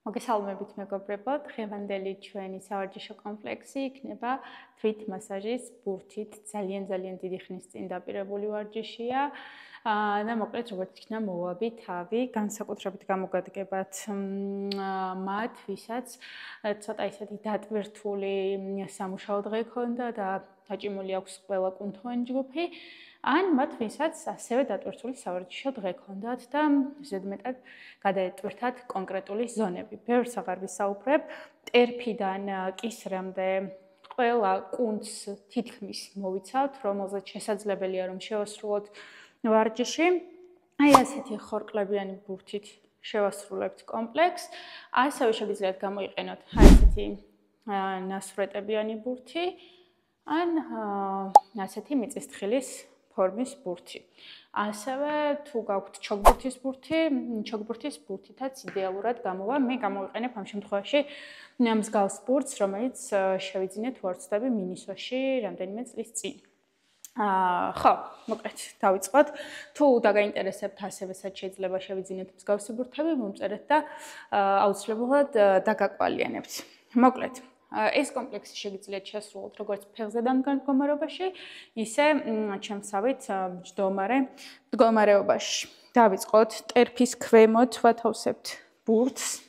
მოგესალმებით მეგობრებო, დღევანდელი ჩვენი სავარჯიშო კომპლექსი იქნება თვით მასაჟის ბურთით. ძალიან დიდი ხნის წინ დაპირებული ვარჯიშია. და მოკლედ როგორც იქნა მოვაბი თავი, განსაკუთრებით გამოგადგებათ მათ, ვისაც ცოტა ისეთი დატვირთული სამუშაო დღე ჰქონდა და დაჭიმული აქვს ყველა კუნთოვანი ჯგუფი. ან მათ, ვისაც ასევე დატვირთული სავარჯიშო დღე ჰქონდათ და ზედმეტად გადაეტვირთათ კონკრეტული ზონები. ბევრს აღარ ვისაუბრებ, ტერფიდან კისრამდე ყველა კუნთს თითქმის მოვიცავთ, რომელზეც შესაძლებელია რომ შევასრულოთ ვარჯიში. აი ასეთი ხორკლებიანი ბურთით შევასრულებთ კომპლექსს. ასევე შეგიძლიათ გამოიყენოთ აი ასეთი ნასვრეტებიანი ბურთი, ან ასეთი მიწისთხილის ფორმის ბურთი. ასევე თუ გაქვთ ჩოგბურთის ბურთი, ჩოგბურთის ბურთითაც იდეალურად გამოვა. მე გამოვიყენებ ამ შემთხვევაში მსგავს ბურთს, რომელიც შევიძინეთ ვარცდები მინისოში რამდენიმე წლის წინ. ხო, მოკლედ დავიწყოთ. თუ დაგაინტერესებთ ასევესაც შეიძლება შევიძინეთ მსგავსი ბურთები, მომწერეთ და აუცილებლად დაგაკვალიანებთ. მოკლედ ეს კომპლექსი შეგიძლიათ შესრულოთ როგორც ფეხზე დამდგარ მდგომარეობაში, ისე ჩემსავით მჯდომარე მდგომარეობაში. დავიწყოთ ტერფის ქვემოთ ვათავსებთ ბურთს.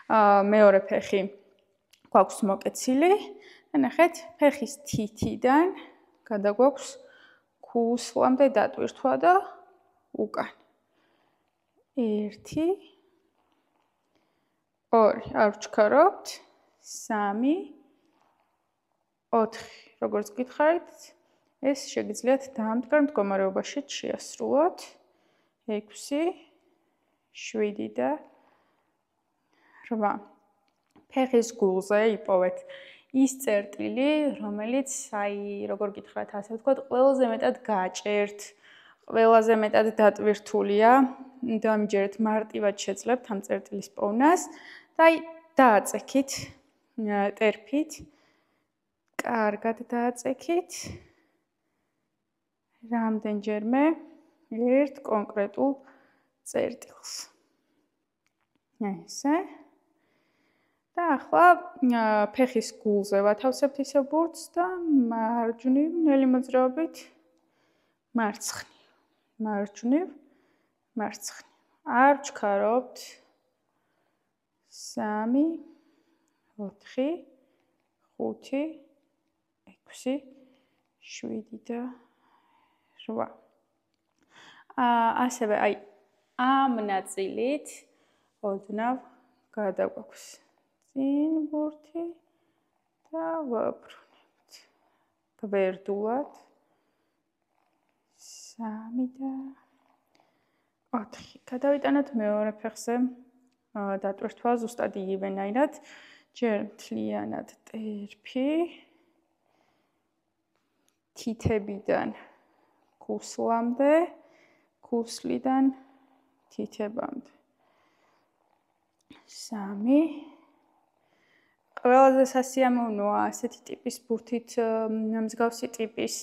მეორე ფეხი გვაქვს მოკეცილი და ნახეთ, ფეხის თითიდან გადაგვაქვს ქუსლამდე დატვირთვა და უკან. 1 2 არ ვჩქარობთ. 3 4 როგორც გითხარით, ეს შეგიძლიათ დამდგარ მდგომარეობაში შეასრულოთ. 6 7 და 8. ფეხის გულზე იპოვეთ ის წერტილი, რომელიც როგორ გითხრათ, ასე ვთქვათ, ყველაზე მეტად გააჭერთ, ყველაზე მეტად დატვირთულია. დამჯერეთ მარტივად შეძლებთ ამ წერტილის პოვნას და დააწექით ტერფით. კარგად დააწექით. რამდენჯერმე ერთ კონკრეტულ წერტილს. ესე. და ახლა ფეხის გულზე ვათავსებთ ისე ბურთს და მარჯვნივ ნელი მოძრაობით მარცხნივ. მარჯვნივ, მარცხნივ. არ ვჩქარობთ. 3 4 5 6 7 და 8. ასევე აი ამ ნაწილით ოდნავ გადაგვაქვს წინ ბურთი და ვაბრუნებთ. გვერდულად 3 და 4. გადავიტანოთ მეორე ფეხზე დატვირთვა ზუსტად იგივენაირად. ჯერ მთლიანად ტერფი, თითებიდან ქუსლამდე, ქუსლიდან თითებამდე. 3. ყველაზე სასიამოვნოა ასეთი ტიპის ბურთით მსგავსი ტიპის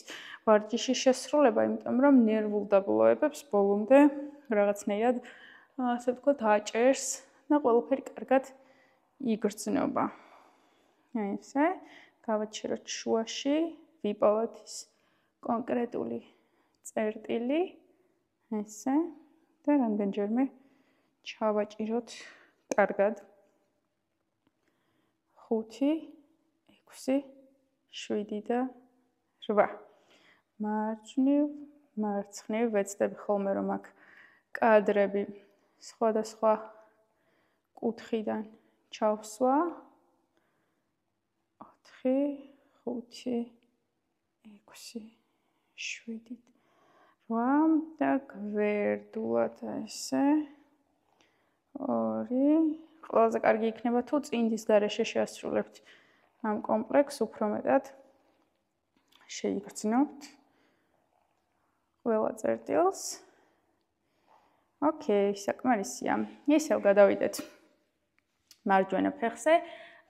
ვარჯიშის შესრულება, იმიტომ რომ ნერვულ დაბოლოებებს ბოლომდე რაღაცნაირად ასე ვთქვათ აჭერს და ყველაფერი კარგად იგრძნობა. ესე, გავაჩეროთ შუაში, ვიპოვოთ ის კონკრეტული წერტილი, ესე და რამდენჯერმე ჩავაჭიროთ კარგად. 5 6 7 და 8. მარჯვნივ, მარცხნივ ვეცდები ხოლმე რომ აქ კადრები სხვადასხვა კუთხიდან ჩავსვა. 4 5 6 7 8 და გვერდულად ესე. 2. ყველაზე კარგი იქნება თუ წინდის გარეშე შეასრულებთ ამ კომპლექსს, უფრო მეტად შეიგრძნობთ ყველა წერტილს. ოკეი, საკმარისია. ისევ გადავიდეთ მარჯვენა ფეხზე.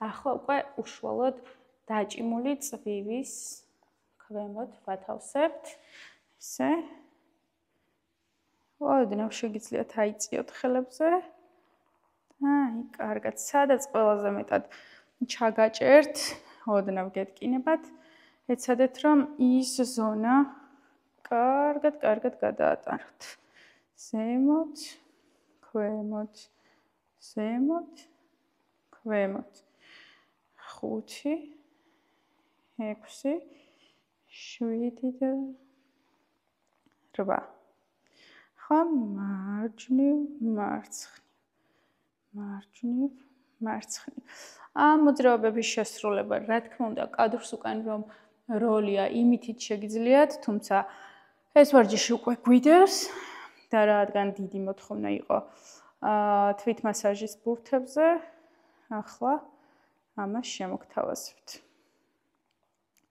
ახლა უკვე უშუალოდ დაჭიმული წვივის ქვემოთ ვათავსებთ. ესე. ოდნავ შეგიძლიათ აიწიოთ ხელებზე. აი, კარგად, სადაც ყველაზე მეტად ჩაგაჭერთ, ოდნავ გეტკინებათ. ეცადეთ, რომ ის ზონა კარგად გადაატაროთ. ზემოთ, ქვემოთ, ზემოთ, ქვემოთ. 5, 6, 7 და 8. ხო, მარჯვნივ, მარჯვნივ, მარცხნივ. ამ მოძრაობების შესრულება, რა თქმა უნდა, კადრს უკან რომ როლია, იმითით შეგიძლიათ, თუმცა ეს ვარჯიში უკვე გვიდევს და რადგან დიდი მოთხოვნა იყო თვითმასაჟის ბურთებზე, ახლა ამას შემოგთავაზებთ.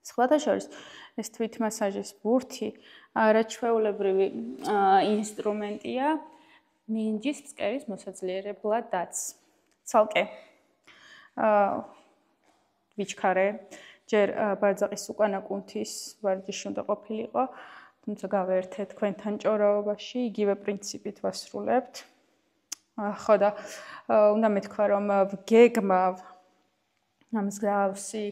სხვათა შორის, ეს თვითმასაჟის ბურთი არაჩვეულებრივი ინსტრუმენტია მინჯის ფსკერის მოსაძლიერებლადაც. ცალკე ვიჩქარე, ჯერ ბარძაყის უკანა კუნთის ვარჯიში უნდა ყოფილიყო, თუმცა გავაერთეთ თქვენთან ჭორაობაში, იგივე პრინციპით ვასრულებთ. ხო და უნდა მეთქვა, რომ გეგმა მსგავსი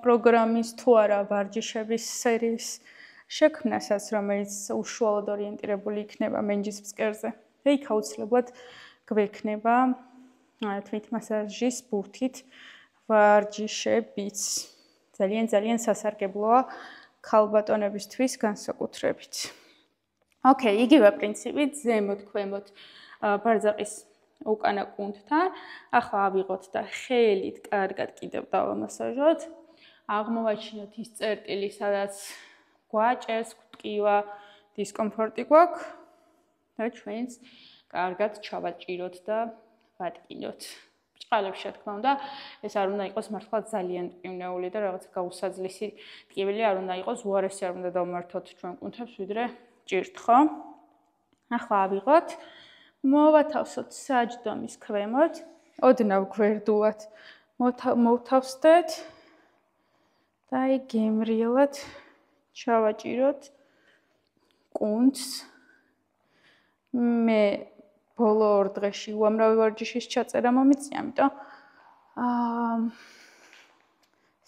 პროგრამის თუ არა ვარჯიშების სერიის შექმნასაც, რომელიც უშუალოდ ორიენტირებული იქნება მენჯის ფსკერზე. იქ აუცილებლად გვექნება თვითმასაჟის ბურთით ვარჯიშებიც. ძალიან სასარგებლოა ქალბატონებისთვის განსაკუთრებით. ოკეი, იგივე პრინციპით ზემოთ, ქვემოთ ბარძაყის უკანა კუნთთან. ახლა ავიღოთ და ხელით კარგად კიდევ დავამასაჟოთ. აღმოვაჩინოთ ის წერტილი, სადაც გვაჭერს, გვტკივა, დისკომფორტი გვაქვს და ჩვენს კარგად ჩავაჭიროთ და ვატკინოთ. ბრჭყალებში, რა თქმა უნდა, ეს არ უნდა იყოს მართლა ძალიან ტკივნეული და რაღაც გაუსაძლისი ტკივილი არ უნდა იყოს, უარესი არ უნდა დავმართოთ ჩვენ კუნთებს, ვიდრე ჭირთ, ხო? ახლა ავიღოთ, მოვათავსოთ საჯდომის ქვემოთ, ოდნავ გვერდულად მოვთავსდეთ და აი გემრიელად ჩავაჭიროთ კუნთს. მე ბოლო 2 დღეში უამრავი ვარჯიშის ჩაწერა მომიწია, ამიტომ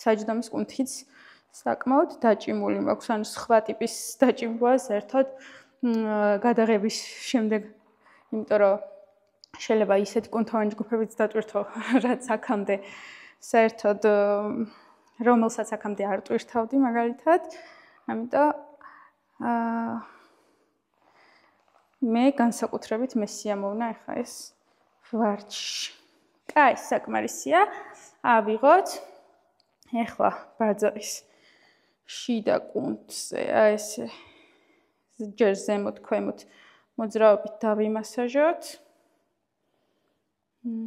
საჯდომის კუნთიც საკმაოდ დაჭიმული მაქვს, ანუ სხვა ტიპის დაჭიმვაა საერთოდ გადაღების შემდეგ, იმიტომ რომ შეიძლება ისეთი კუნთოვანი ჯგუფებიც დატვირთო, რაც აქამდე საერთოდ რომელსაც აქამდე არ ტვირთავდი მაგალითად, ამიტომ მე განსაკუთრებით მესიამოვნა ახლა ეს ვარჯიში. კაი, საკმარისია. ავიღოთ. ახლა ბარძაყის შიდა კუნთზე, აი ესე ჯერ ზემოთ, ქვემოთ მოძრაობით დავიმასაჟოთ.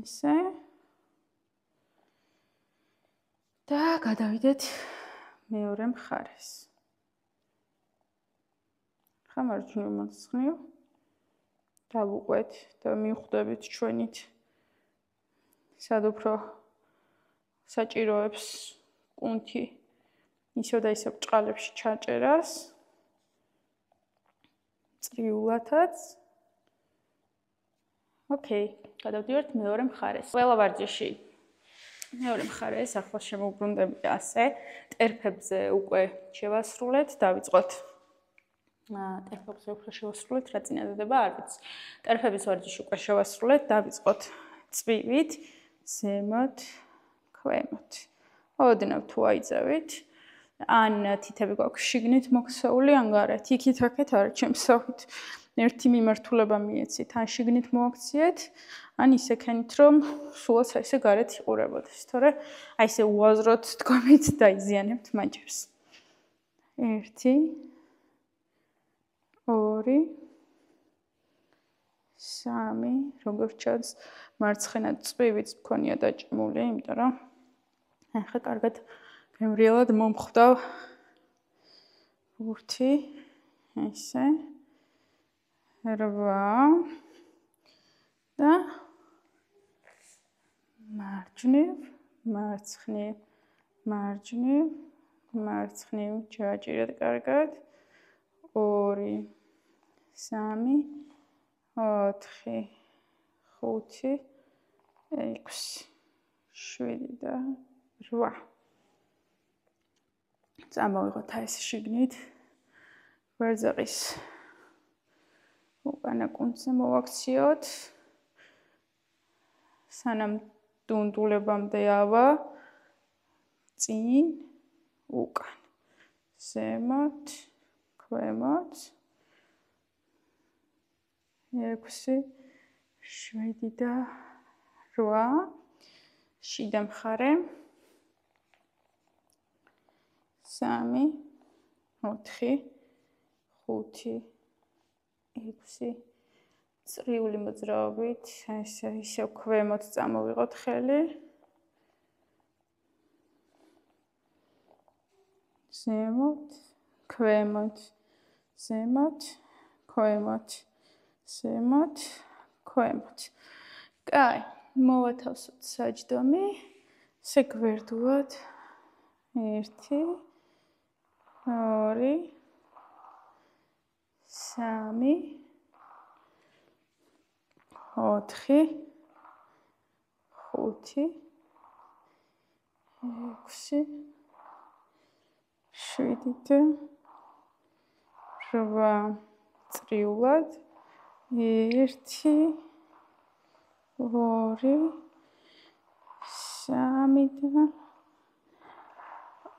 ისე. და გადავიდეთ მეორე მხარეს. ხა მარჯვნივ მარცხნივ დავუყვეთ და მივხვდებით ჩვენით სად უფრო საჭიროებს კუნთი ისევ და ისევ ბრჭყალებში ჩაჭერას წრიულათაც. ოკეი, გადავდივართ მეორე მხარეს. ყველა ვარჯიში მეორე მხარეს ახლა შემოვბრუნდებით ასე, ტერფებზე უკვე შევასრულეთ, დავიწყოთ ტერფებზე უფრო შევასრულეთ, რა წინადადება არ ვიცი. ტერფების ვარჯიში უკვე შევასრულეთ, დავიწყოთ წვივით, ზემოთ, ქვემოთ. ოდნავ თუ აიძევით, ან თითები გვაქვს შიგნით მოქცეული, ან გარეთ, იქით-აქეთ არ ჩემსავით. ერთი მიმართულება მიეცით, ან შიგნით მოაქციეთ, ან ისე-ქენით, რომ სულაც ესე გარეთ იყურებოდეს, თორე აი ესე უაზროდ დგომით დაიზიანებთ მაჯერს. 1 2 3, როგორც ჩანს, მარცხენა წვივიც მქონია დაჭიმული, იმიტომ რომ ახლა კარგად გემრიელად მომხვდავ ბურთი, ესე 8 და მარჯვნივ, მარცხნივ, მარჯვნივ, მარცხნივ ჩააჭირეთ კარგად. 2 3 4 5 6, 7 და 8. წამოვიღოთ აი ეს შიგნით. ვერძაყის უკანა კუნთზე მოვაქციოთ. სანამ დუნდულებამდე ავა წინ უკან. ზემოთ, ქვემოთ. 6, 7 და 8. შიდა მხარე. 3, 4, 5, 6. წრიული მოძრაობით, ისევ ქვემოთ წამოვიღოთ ხელი. ზემოთ, ქვემოთ, ზემოთ, ქვემოთ, ზემოთ, ქვემოთ. კაი, მოვათავსოთ საჯდომი. ესე გვერდულად 1, 2, 3, 4, 5, 6, 7 და 8. წრიულად 1, 2, 3 და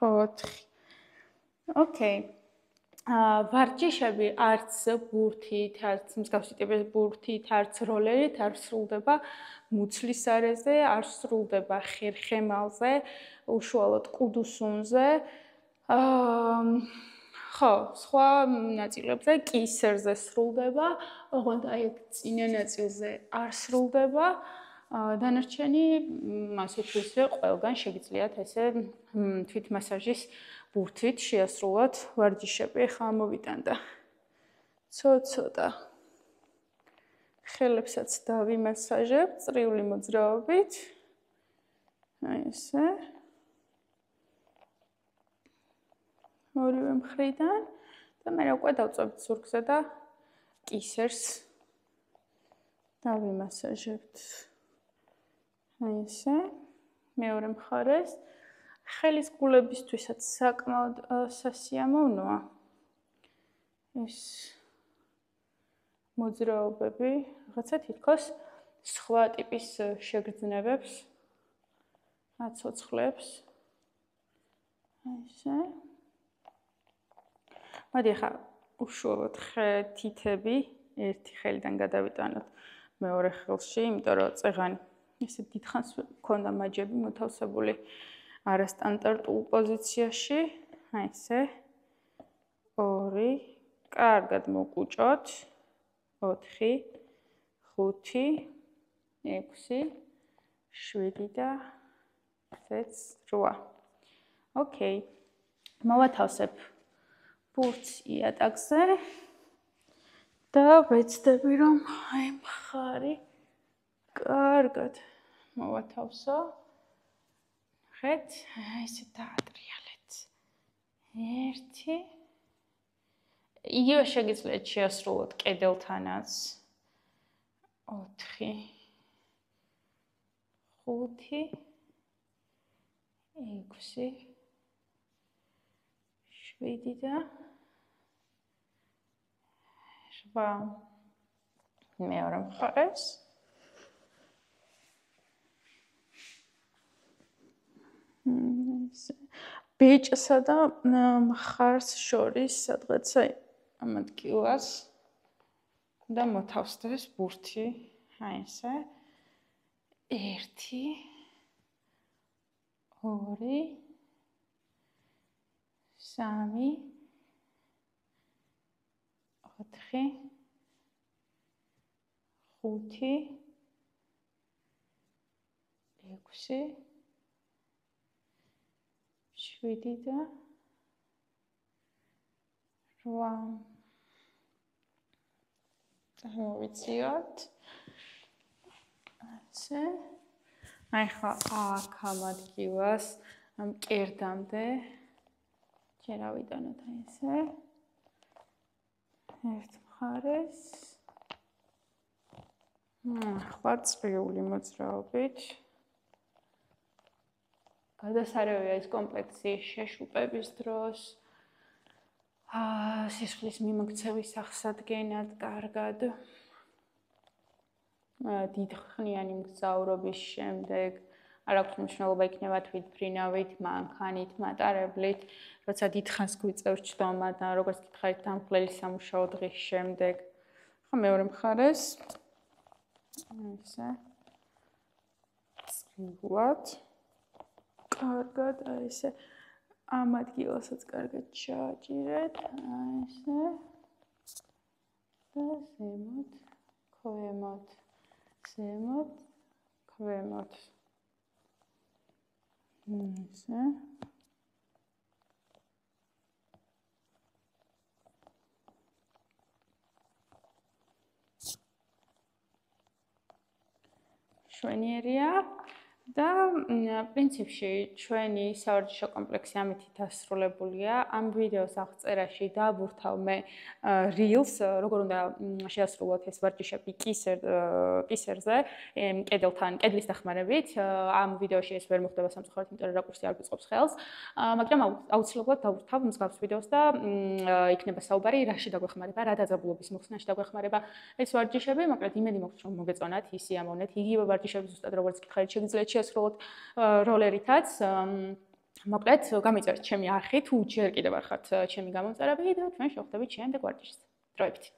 4. ოკეი. ვარჯიშები არც ბურთით, არც მსგავსი ტიპის ბურთით, არც როლერით არ სრულდება მუცლის არეზე, არ სრულდება ხერხემალზე, უშუალოდ კუდუსუნზე. ხო, სხვა ნაწილებზე კისერზე სრულდება, ოღონდ აი წინა ნაწილზე არ სრულდება. დანარჩენი ასე თუ ისე ყველგან შეგიძლიათ ესე თვითმასაჟის ბურთით შეასრულოთ ვარჯიშები. ახლა ამოვიტანდა ცოტა ხელებსაც დავიმასაჟებ წრიული მოძრაობით. აი ესე. ორივე მხრიდან და მე უკვე დავწევთ ზურგზე და კისერს დავიმასაჟებთ. აი ესე. მეორე მხარეს ხელის გულებისთვისაც საკმაოდ სასიამოვნოა ეს მოძრაობები, რაღაცა თითქოს სხვა ტიპის შეგრძნებებს აცოცხლებს. აი ესე. მოდი ახლა უშუალოდ თითები ერთი ხელიდან გადავიტანოთ მეორე ხელში, იმიტომ რომ წეღანი ესე დიდხანს მქონდა მაჯები მოთავსებული არასტანდარტულ პოზიციაში. აი ესე. 2, კარგად მოკუჭოთ. 4, 5, 6, 7 და 8. ოკეი. მოვათავსებ ბურთს იატაკზე და ვეცდები რომ აი მხარი კარგად მოვათავსო. ხეთ, ესე დაატრიალეთ. 1. იგივე შეგიძლიათ შეასრულოთ კედელთანაც. 4, 5, 6, 7 და 8. მეორე მხარეს. ბეჭსა და მხარს შორის სადღაცა ამ ადგილას და მოთავსდეს ბურთი. აი ესე. 1, 2, 3, 4, 5, 6, 7 და 8. მოვიციოთ. ასე. აი ხა აქ ამ ადგილას ამ კერდამდე ჯერ ავიტანოთ აი ესე. ერთ მხარეს. ახლა წრიული მოძრაობით. გადასარევია ეს კომპლექსი შეშუპების დროს. სისხლის მიმოქცევის აღსადგენად კარგად. დიდხნიანი მგზავრობის შემდეგ არ აქვს მნიშვნელობა იქნება თვითმფრინავით, მანქანით, მატარებლით, როცა დიდხანს გვიწევს ჩდომა და როგორც გითხარით დამხლელი სამუშაო დღის შემდეგ. ხო მეორე მხარეს ესე წრიულად კარგად ესე ამ ადგილასაც კარგად ჩააჭირეთ, ესე და ზემოთ, ქვემოთ, ზემოთ, ქვემოთ. ესე შვენიერია და პრინციპში ჩვენი სავარჯიშო კომპლექსი ამით დასრულებულია. ამ ვიდეოს აღწერაში დააბურთავ მე Reels, როგორ უნდა შეასრულოთ ეს ვარჯიშები კისერზე, კედლის დახმარებით. ამ ვიდეოში ეს ვერ მოხდება სამწუხაროდ, იმიტომ რომ რაკურსი არ გვიწყობს ხელს, მაგრამ აუცილებლად დააბურთავ მსგავს ვიდეოს და იქნება საუბარი, რაში დაგვეხმარება, რა დაძაბულობის მოხსნაში დაგვეხმარება ეს ვარჯიშები. მოკლედ იმედი მაქვს, რომ მოგეწონათ, ისიამოვნეთ იგივე ვარჯიშები ზუსტად როგორც გითხარით, შეგიძლიათ შეასრულოთ როლერითაც. მოკლედ, გამიწერეთ ჩემი არხი, თუ ჯერ კიდევ არ ხართ ჩემი გამომწერები და ჩვენ შევხვდებით შემდეგ ვარჯიშს. დროებით.